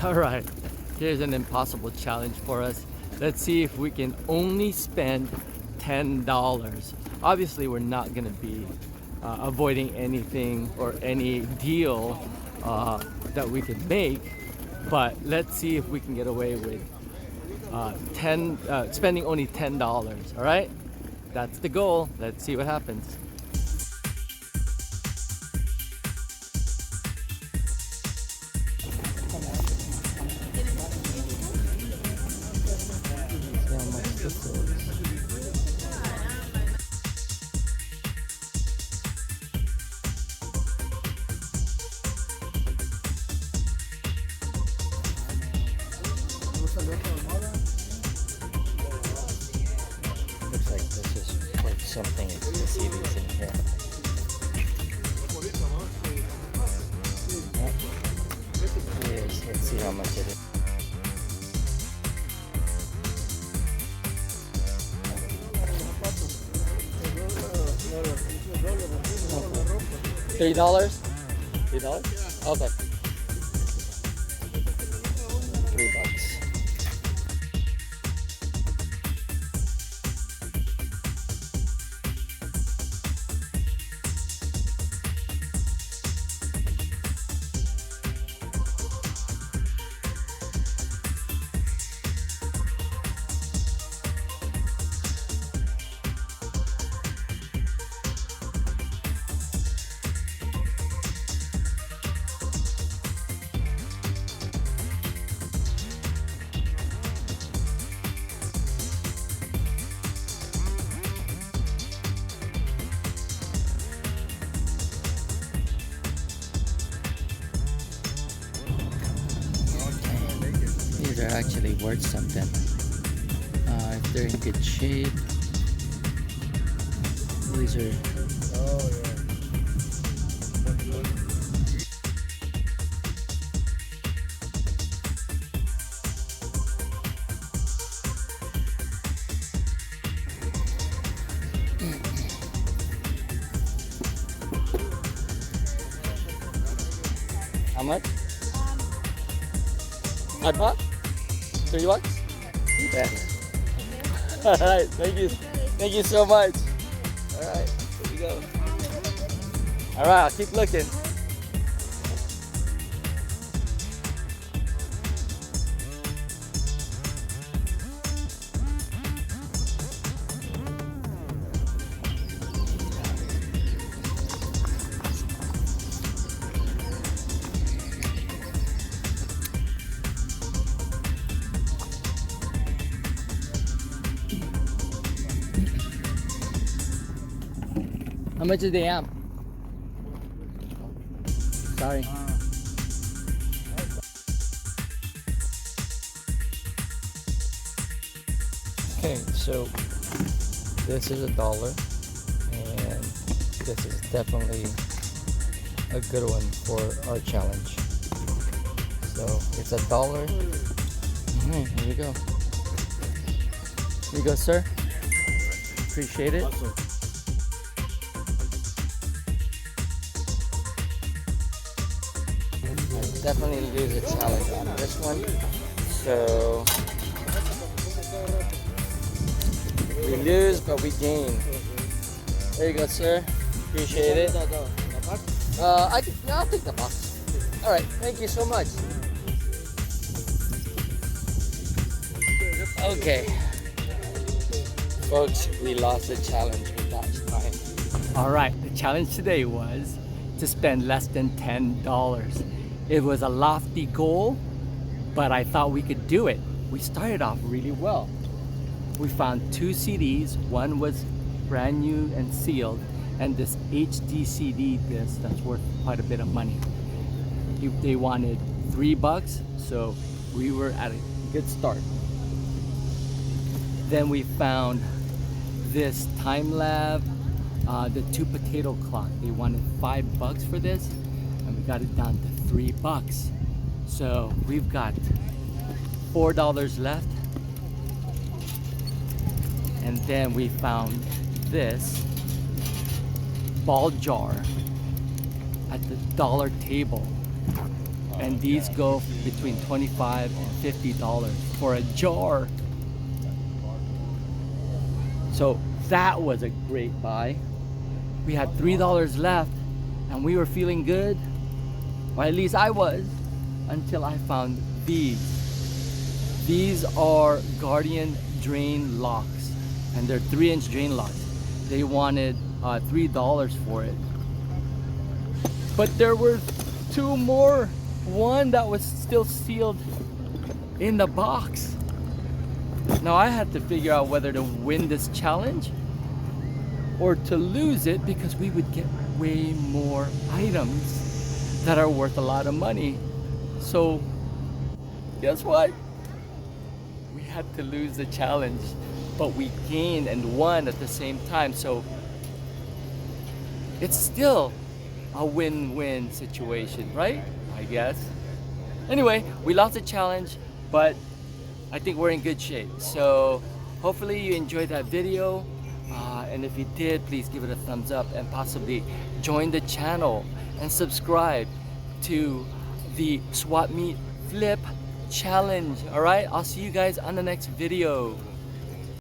All right, here's an impossible challenge for us. Let's see if we can only spend $10. Obviously, we're not gonna be avoiding anything or any deal that we could make, but let's see if we can get away with spending only $10. All right, that's the goal. Let's see what happens. See how much this is. Looks like this is worth something to see these in here. Yes, let's see how much it is. $3? $3? Okay. $3. These are actually worth something. If they're in good shape, these are. How much? $5? $3? Yeah. All right, thank you so much. All right, here we go. All right, I'll keep looking. How much is the amp? Sorry. Okay, so this is $1, and this is definitely a good one for our challenge. So it's $1. All right, here we go. Here you go, sir. Appreciate it. Awesome. Definitely lose a challenge on this one. So we lose, but we gain. There you go, sir. Appreciate it. I'll take the box. All right, thank you so much. Okay, folks, we lost the challenge with that time. All right, the challenge today was to spend less than $10. It was a lofty goal, but I thought we could do it. We started off really well. We found 2 CDs. One was brand new and sealed, and this HD CD disc that's worth quite a bit of money. They wanted $3, so we were at a good start. Then we found this time lab, the 2 potato clock. They wanted $5 for this, and we got it down to $3. So we've got $4 left. And then we found this ball jar at the dollar table. and these go between $25 and $50 for a jar. So that was a great buy. We had $3 left and we were feeling good, or at least I was, until I found these. These are Guardian drain locks, and they're 3-inch drain locks. They wanted $3 for it, but there were two more. One that was still sealed in the box. Now I had to figure out whether to win this challenge or to lose it, because we would get way more items that are worth a lot of money. So guess what? We had to lose the challenge, but we gained and won at the same time. So it's still a win-win situation, right? I guess. Anyway, we lost the challenge, but I think we're in good shape. So hopefully you enjoyed that video. And if you did, please give it a thumbs up and possibly join the channel and subscribe to the swap meet flip challenge. All right, I'll see you guys on the next video.